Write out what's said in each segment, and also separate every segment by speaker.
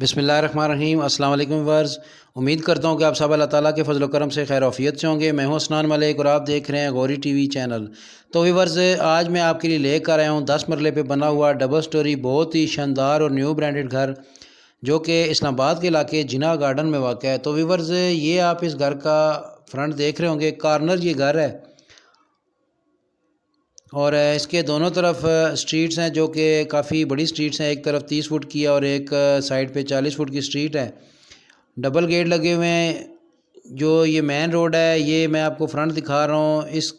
Speaker 1: बिस्मिल्लाहिर्रहमानिर्रहीम। अस्सलाम वालेकुम व्यूअर्स। उम्मीद करता हूँ कि आप सब अल्लाह ताला के फजल करम से खैर आफियत से होंगे। मैं हूँ हसनान मलिक और आप देख रहे हैं गौरी टीवी चैनल। तो व्यूअर्स, आज मैं आपके लिए लेकर आया हूँ 10 मरले पे बना हुआ डबल स्टोरी बहुत ही शानदार और न्यू ब्रांडेड घर, जो कि इस्लामाबाद के इलाके जिना गार्डन में वाक़ है। तो व्यूअर्स, ये आप इस घर का फ्रंट देख रहे होंगे, कॉर्नर ये घर है और इसके दोनों तरफ स्ट्रीट्स हैं जो कि काफ़ी बड़ी स्ट्रीट्स हैं। एक तरफ 30 फुट की है और एक साइड पे 40 फुट की स्ट्रीट है। डबल गेट लगे हुए हैं। जो ये मेन रोड है, ये मैं आपको फ्रंट दिखा रहा हूँ। इस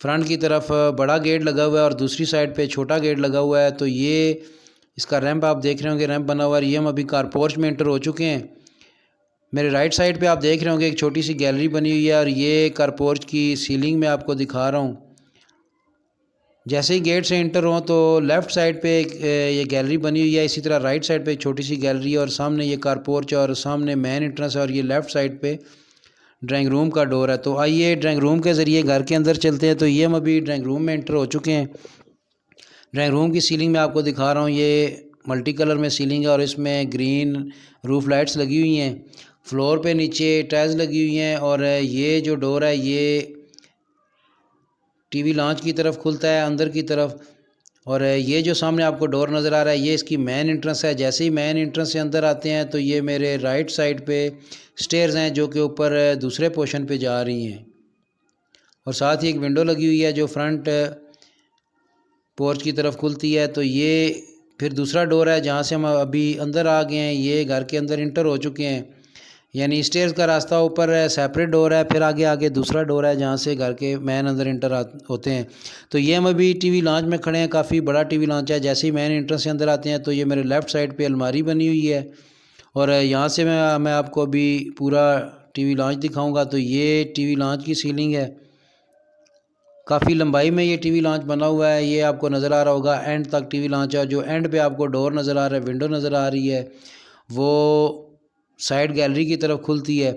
Speaker 1: फ्रंट की तरफ बड़ा गेट लगा हुआ है और दूसरी साइड पे छोटा गेट लगा हुआ है। तो ये इसका रैंप आप देख रहे होंगे, रैंप बना हुआ है। ये हम अभी कार पोर्च में एंटर हो चुके हैं। मेरे राइट साइड पे आप देख रहे होंगे एक छोटी सी गैलरी बनी हुई है और ये कार पोर्च की सीलिंग में आपको दिखा रहा हूँ। जैसे ही गेट से इंटर हो तो लेफ़्ट साइड पे ये गैलरी बनी हुई है, इसी तरह राइट साइड पे एक छोटी सी गैलरी है और सामने ये कार पोर्च और सामने मेन एंट्रेंस है और ये लेफ़्ट साइड पे ड्राइंग रूम का डोर है। तो आइए ड्राइंग रूम के ज़रिए घर के अंदर चलते हैं। तो ये हम अभी ड्राइंग रूम में एंटर हो चुके हैं। ड्राइंग रूम की सीलिंग में आपको दिखा रहा हूँ, ये मल्टी कलर में सीलिंग है और इसमें ग्रीन रूफ लाइट्स लगी हुई हैं। फ्लोर पे नीचे टाइल्स लगी हुई हैं और ये जो डोर है ये टीवी लॉन्च की तरफ खुलता है अंदर की तरफ। और ये जो सामने आपको डोर नज़र आ रहा है ये इसकी मेन एंट्रेंस है। जैसे ही मेन एंट्रेंस से अंदर आते हैं तो ये मेरे राइट साइड पे स्टेयर्स हैं जो कि ऊपर दूसरे पोर्शन पे जा रही हैं और साथ ही एक विंडो लगी हुई है जो फ्रंट पोर्च की तरफ खुलती है। तो ये फिर दूसरा डोर है जहाँ से हम अभी अंदर आ गए हैं। ये घर के अंदर इंटर हो चुके हैं, यानी स्टेयर्स का रास्ता ऊपर सेपरेट डोर है, फिर आगे आगे दूसरा डोर है जहाँ से घर के मैन अंदर इंटर होते हैं। तो ये हम अभी टीवी लॉन्च में खड़े हैं, काफ़ी बड़ा टीवी लॉन्च है। जैसे ही मैन एंट्रेंस से अंदर आते हैं तो ये मेरे लेफ़्ट साइड पे अलमारी बनी हुई है और यहाँ से मैं आपको अभी पूरा टीवी लॉन्च दिखाऊँगा। तो ये टीवी लॉन्च की सीलिंग है, काफ़ी लंबाई में ये टीवी लॉन्च बना हुआ है। ये आपको नज़र आ रहा होगा एंड तक टीवी लॉन्च है। जो एंड पे आपको डोर नज़र आ रहा है, विंडो नज़र आ रही है, वो साइड गैलरी की तरफ खुलती है।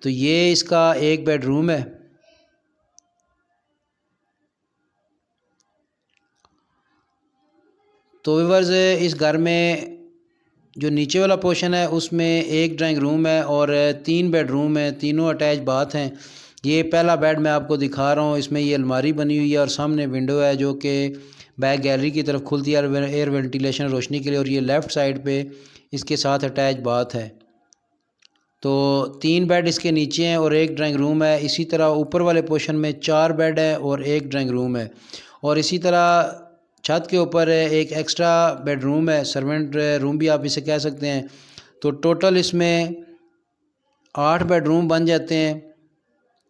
Speaker 1: तो ये इसका एक बेडरूम है। तो व्यूअर्स, इस घर में जो नीचे वाला पोर्शन है उसमें एक ड्राइंग रूम है और 3 बेडरूम है, तीनों अटैच बाथ हैं। ये पहला बेड मैं आपको दिखा रहा हूँ, इसमें ये अलमारी बनी हुई है और सामने विंडो है जो कि बैक गैलरी की तरफ खुलती है एयर वेंटिलेशन रोशनी के लिए। और ये लेफ़्ट साइड पे इसके साथ अटैच बाथ है। तो 3 बेड इसके नीचे हैं और एक ड्राइंग रूम है। इसी तरह ऊपर वाले पोर्शन में 4 बेड है और एक ड्राइंग रूम है। और इसी तरह छत के ऊपर एक एक्स्ट्रा बेडरूम है, सर्वेंट रूम भी आप इसे कह सकते हैं। तो टोटल इसमें 8 बेडरूम बन जाते हैं।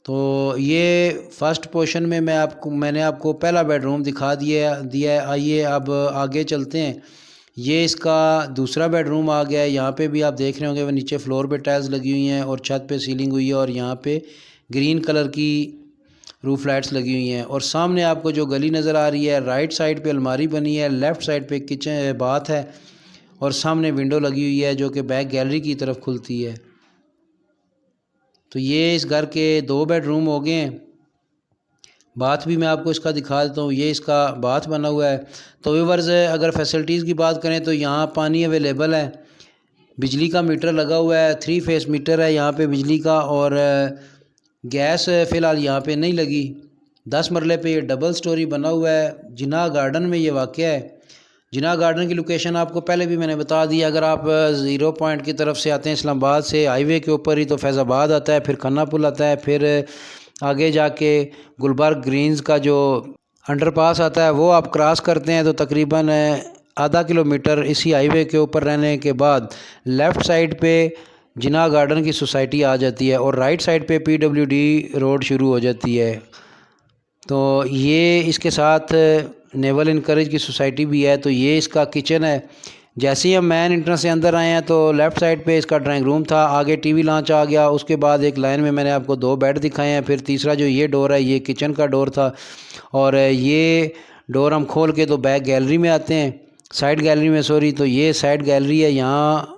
Speaker 1: तो ये फर्स्ट पोर्शन में मैंने आपको पहला बेडरूम दिखा दिया है। आइए अब आगे चलते हैं। ये इसका दूसरा बेडरूम आ गया है। यहाँ पे भी आप देख रहे होंगे वो नीचे फ्लोर पे टाइल्स लगी हुई हैं और छत पे सीलिंग हुई है और यहाँ पे ग्रीन कलर की रूफ लाइट्स लगी हुई हैं। और सामने आपको जो गली नज़र आ रही है, राइट साइड पे अलमारी बनी है, लेफ़्ट साइड पे किचन बाथ है और सामने विंडो लगी हुई है जो कि बैक गैलरी की तरफ खुलती है। तो ये इस घर के 2 बेडरूम हो गए हैं। बाथ भी मैं आपको इसका दिखा देता हूँ, ये इसका बाथ बना हुआ है। तो व्यूअर्स, अगर फैसिलिटीज़ की बात करें तो यहाँ पानी अवेलेबल है, बिजली का मीटर लगा हुआ है, 3 फेस मीटर है यहाँ पे बिजली का। और गैस फ़िलहाल यहाँ पे नहीं लगी। 10 मरले पे ये डबल स्टोरी बना हुआ है। जिना गार्डन में ये वाक़या है। जिना गार्डन की लोकेशन आपको पहले भी मैंने बता दी। अगर आप ज़ीरो पॉइंट की तरफ से आते हैं इस्लामाबाद से, हाईवे के ऊपर ही तो फैज़ाबाद आता है, फिर खन्ना पुल आता है, फिर आगे जाके गुलबर्ग ग्रीन्स का जो अंडरपास आता है वो आप क्रॉस करते हैं तो तकरीबन आधा किलोमीटर इसी हाईवे के ऊपर रहने के बाद लेफ़्ट साइड पे जिना गार्डन की सोसाइटी आ जाती है और राइट साइड पे PWD रोड शुरू हो जाती है। तो ये इसके साथ नेवल इनकरेज की सोसाइटी भी है। तो ये इसका किचन है। जैसे ही हम मेन एंट्रेंस से अंदर आए हैं तो लेफ़्ट साइड पे इसका ड्राइंग रूम था, आगे टीवी लॉन्च आ गया। उसके बाद एक लाइन में मैंने आपको 2 बेड दिखाए हैं। फिर तीसरा जो ये डोर है ये किचन का डोर था और ये डोर हम खोल के तो बैक गैलरी में आते हैं, साइड गैलरी में सॉरी। तो ये साइड गैलरी है। यहाँ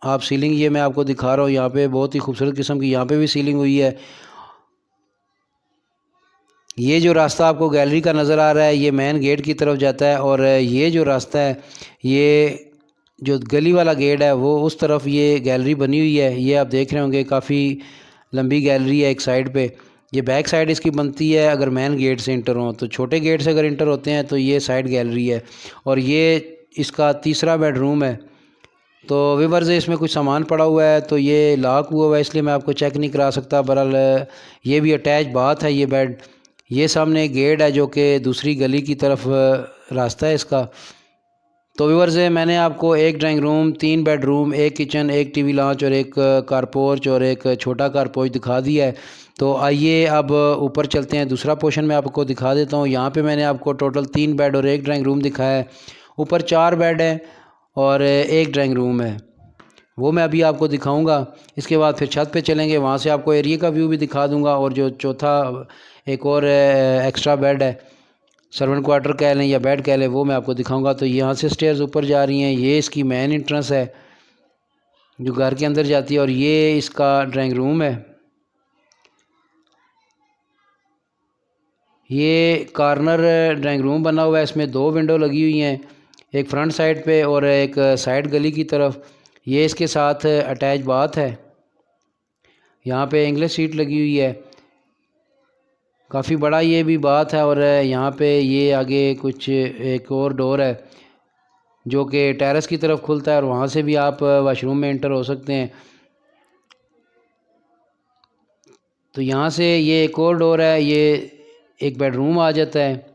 Speaker 1: आप सीलिंग ये मैं आपको दिखा रहा हूँ, यहाँ पे बहुत ही खूबसूरत किस्म की यहाँ पे भी सीलिंग हुई है। ये जो रास्ता आपको गैलरी का नज़र आ रहा है ये मेन गेट की तरफ जाता है और ये जो रास्ता है ये जो गली वाला गेट है वो उस तरफ ये गैलरी बनी हुई है। ये आप देख रहे होंगे काफ़ी लंबी गैलरी है एक साइड पे। ये बैक साइड इसकी बनती है अगर मेन गेट से इंटर हो, तो छोटे गेट से अगर इंटर होते हैं तो ये साइड गैलरी है। और ये इसका तीसरा बेडरूम है। तो व्यूअर्स इसमें कुछ सामान पड़ा हुआ है, तो ये लॉक हुआ हुआ है इसलिए मैं आपको चेक नहीं करा सकता। बहरहाल ये भी अटैच बाथ है ये बेड। ये सामने गेट है जो कि दूसरी गली की तरफ रास्ता है इसका। तो व्यूअर्स मैंने आपको एक ड्राइंग रूम, 3 बेडरूम, एक किचन, एक टीवी लॉन्च और एक कार पोर्च और एक छोटा कार पोर्च दिखा दिया है। तो आइए अब ऊपर चलते हैं, दूसरा पोर्शन मैं आपको दिखा देता हूँ। यहाँ पे मैंने आपको टोटल 3 बेड और एक ड्राइंग रूम दिखाया है। ऊपर 4 बेड है और एक ड्राइंग रूम है, वो मैं अभी आपको दिखाऊंगा। इसके बाद फिर छत पे चलेंगे, वहाँ से आपको एरिया का व्यू भी दिखा दूंगा। और जो चौथा एक और एक्स्ट्रा बेड है, सर्वेंट क्वार्टर कह लें या बेड कह लें, वो मैं आपको दिखाऊंगा। तो यहाँ से स्टेयर्स ऊपर जा रही हैं, ये इसकी मेन एंट्रेंस है जो घर के अंदर जाती है। और ये इसका ड्राइंग रूम है। ये कॉर्नर ड्राइंग रूम बना हुआ है, इसमें 2 विंडो लगी हुई हैं, एक फ्रंट साइड पे और एक साइड गली की तरफ। ये इसके साथ अटैच बाथ है। यहाँ पे इंग्लिश सीट लगी हुई है, काफ़ी बड़ा ये भी बाथ है। और यहाँ पे ये आगे कुछ एक और डोर है जो कि टेरेस की तरफ खुलता है और वहाँ से भी आप वाशरूम में एंटर हो सकते हैं। तो यहाँ से ये एक और डोर है, ये एक बेडरूम आ जाता है।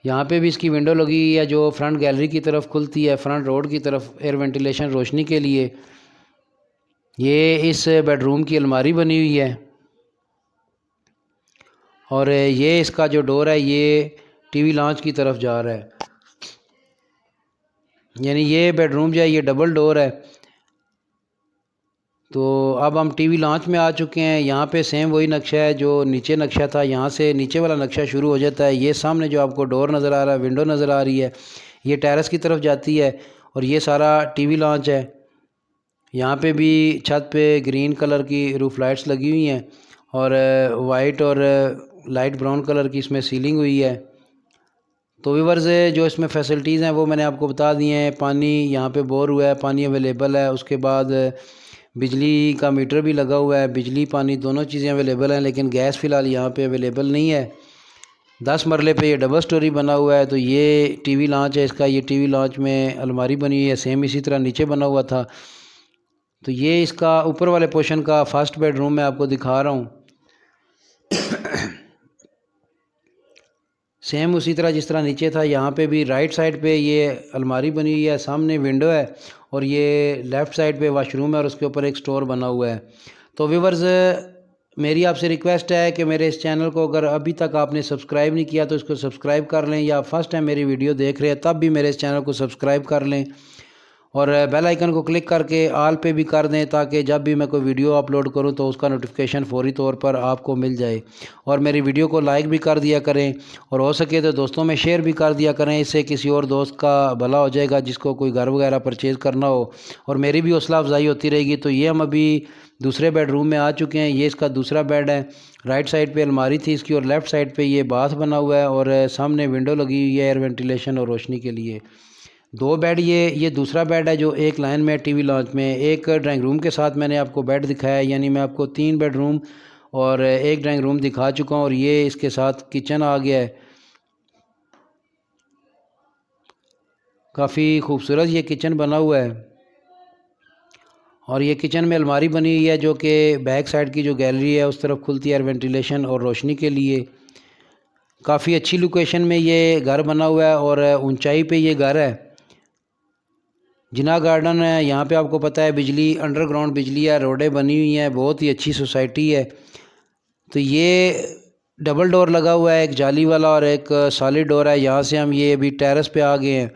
Speaker 1: यहाँ पे भी इसकी विंडो लगी हुई है जो फ्रंट गैलरी की तरफ खुलती है, फ्रंट रोड की तरफ एयर वेंटिलेशन रोशनी के लिए। ये इस बेडरूम की अलमारी बनी हुई है। और ये इसका जो डोर है ये टीवी लॉन्च की तरफ जा रहा है, यानी ये बेडरूम जो है ये डबल डोर है। तो अब हम टीवी लॉन्च में आ चुके हैं। यहाँ पे सेम वही नक्शा है जो नीचे नक्शा था, यहाँ से नीचे वाला नक्शा शुरू हो जाता है। ये सामने जो आपको डोर नज़र आ रहा है, विंडो नज़र आ रही है, ये टेरेस की तरफ जाती है। और ये सारा टीवी लॉन्च है। यहाँ पे भी छत पे ग्रीन कलर की रूफ लाइट्स लगी हुई हैं और वाइट और लाइट ब्राउन कलर की इसमें सीलिंग हुई है। तो व्यूअर्स जो इसमें फैसिलिटीज़ हैं वो मैंने आपको बता दी हैं। पानी यहाँ पे बोर हुआ है, पानी अवेलेबल है। उसके बाद बिजली का मीटर भी लगा हुआ है, बिजली पानी दोनों चीज़ें अवेलेबल हैं, लेकिन गैस फ़िलहाल यहाँ पे अवेलेबल नहीं है। 10 मरले पे ये डबल स्टोरी बना हुआ है। तो ये टीवी लॉन्च है इसका। ये टीवी लॉन्च में अलमारी बनी हुई है, सेम इसी तरह नीचे बना हुआ था। तो ये इसका ऊपर वाले पोर्शन का फर्स्ट बेडरूम मैं आपको दिखा रहा हूँ। सेम उसी तरह जिस तरह नीचे था, यहाँ पे भी राइट साइड पे ये अलमारी बनी हुई है, सामने विंडो है और ये लेफ़्ट साइड पे वॉशरूम है और उसके ऊपर एक स्टोर बना हुआ है। तो व्यूअर्स मेरी आपसे रिक्वेस्ट है कि मेरे इस चैनल को अगर अभी तक आपने सब्सक्राइब नहीं किया तो इसको सब्सक्राइब कर लें, या फर्स्ट टाइम मेरी वीडियो देख रहे हैं तब भी मेरे इस चैनल को सब्सक्राइब कर लें और बेल आइकन को क्लिक करके ऑल पे भी कर दें, ताकि जब भी मैं कोई वीडियो अपलोड करूं तो उसका नोटिफिकेशन फौरी तौर पर आपको मिल जाए। और मेरी वीडियो को लाइक भी कर दिया करें और हो सके तो दोस्तों में शेयर भी कर दिया करें, इससे किसी और दोस्त का भला हो जाएगा जिसको कोई घर वगैरह परचेज़ करना हो और मेरी भी हौसला अफजाई होती रहेगी। तो ये हम अभी दूसरे बेडरूम में आ चुके हैं। ये इसका दूसरा बेड है। राइट साइड पे अलमारी थी इसकी और लेफ़्ट साइड पे ये बाथ बना हुआ है और सामने विंडो लगी हुई है एयर वेंटिलेशन और रोशनी के लिए। 2 बेड ये दूसरा बेड है जो एक लाइन में टीवी लॉन्च में। एक ड्राइंग रूम के साथ मैंने आपको बेड दिखाया है, यानी मैं आपको 3 बेडरूम और एक ड्राइंग रूम दिखा चुका हूँ। और ये इसके साथ किचन आ गया है। काफ़ी खूबसूरत ये किचन बना हुआ है और ये किचन में अलमारी बनी हुई है जो कि बैक साइड की जो गैलरी है उस तरफ खुलती है एयर वेंटिलेशन और रोशनी के लिए। काफ़ी अच्छी लोकेशन में ये घर बना हुआ है और ऊंचाई पे ये घर है। जिना गार्डन है, यहाँ पे आपको पता है बिजली अंडरग्राउंड बिजली है, रोडें बनी हुई हैं, बहुत ही अच्छी सोसाइटी है। तो ये डबल डोर लगा हुआ है, एक जाली वाला और एक सॉलिड डोर है। यहाँ से हम ये अभी टेरेस पे आ गए हैं।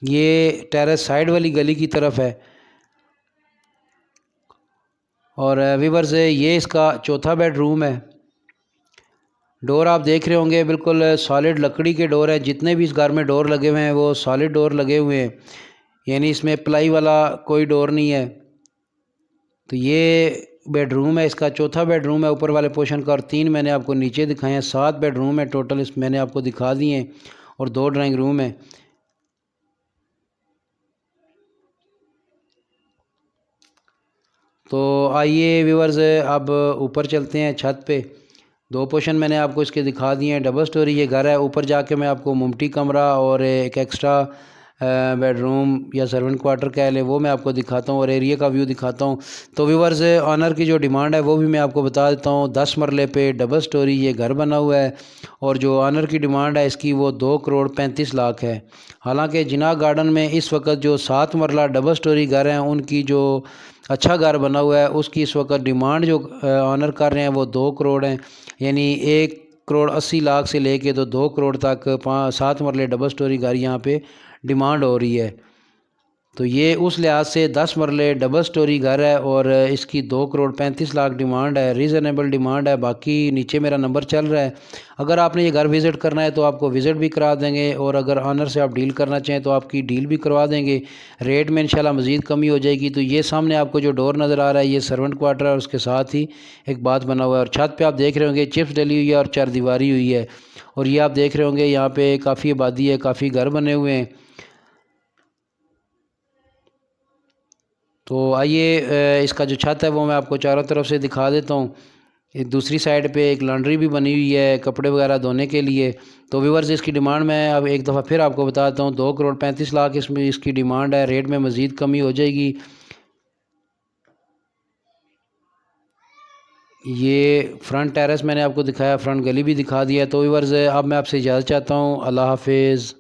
Speaker 1: ये टेरेस साइड वाली गली की तरफ है। और व्यूअर्स ये इसका चौथा बेडरूम है। डोर आप देख रहे होंगे बिल्कुल सॉलिड लकड़ी के डोर है। जितने भी इस घर में डोर लगे हुए हैं वो सॉलिड डोर लगे हुए हैं, यानी इसमें प्लाई वाला कोई डोर नहीं है। तो ये बेडरूम है, इसका चौथा बेडरूम है ऊपर वाले पोर्शन का और 3 मैंने आपको नीचे दिखाए हैं। 7 बेडरूम है टोटल, इस मैंने आपको दिखा दिए हैं और 2 ड्राइंग रूम है। तो आइए व्यूअर्स अब ऊपर चलते हैं छत पे। 2 पोर्शन मैंने आपको इसके दिखा दिए हैं। डबल स्टोरी ये घर है। ऊपर जाके मैं आपको मुमटी कमरा और एक एक्स्ट्रा बेडरूम या सर्वेंट क्वार्टर कह लें वो मैं आपको दिखाता हूँ और एरिया का व्यू दिखाता हूँ। तो व्यूअर्स ऑनर की जो डिमांड है वो भी मैं आपको बता देता हूँ। 10 मरले पे डबल स्टोरी ये घर बना हुआ है और जो ऑनर की डिमांड है इसकी वो 2,35,00,000 है। हालांकि जिना गार्डन में इस वक्त जो 7 मरला डबल स्टोरी घर हैं उनकी जो अच्छा घर बना हुआ है उसकी इस वक्त डिमांड जो ऑनर कर रहे हैं वो 2 करोड़ हैं। यानी 1,80,00,000 से लेके तो 2 करोड़ तक 7 मरले डबल स्टोरी घर यहाँ पे डिमांड हो रही है। तो ये उस लिहाज से 10 मरले डबल स्टोरी घर है और इसकी 2,35,00,000 डिमांड है। रीज़नेबल डिमांड है। बाकी नीचे मेरा नंबर चल रहा है। अगर आपने ये घर विज़िट करना है तो आपको विज़िट भी करा देंगे और अगर ऑनर से आप डील करना चाहें तो आपकी डील भी करवा देंगे। रेट में इंशाल्लाह मज़ीद कमी हो जाएगी। तो ये सामने आपको जो डोर नज़र आ रहा है ये सर्वेंट क्वार्टर है और उसके साथ ही एक बाथ बना हुआ है और छत पर आप देख रहे होंगे चिप्स डली हुई है और चारदीवारी हुई है। और ये आप देख रहे होंगे यहाँ पर काफ़ी आबादी है, काफ़ी घर बने हुए हैं। तो आइए इसका जो छत है वो मैं आपको चारों तरफ से दिखा देता हूँ। दूसरी साइड पे एक लॉन्ड्री भी बनी हुई है कपड़े वगैरह धोने के लिए। तो व्यूअर्स इसकी डिमांड मैं अब एक दफ़ा फिर आपको बताता हूँ। 2,35,00,000 इसमें इसकी डिमांड है। रेट में मज़ीद कमी हो जाएगी। ये फ्रंट टेरेस मैंने आपको दिखाया, फ्रंट गली भी दिखा दिया। तो व्यूअर्स अब मैं आपसे इजाज़त चाहता हूँ। अल्लाह हाफिज़।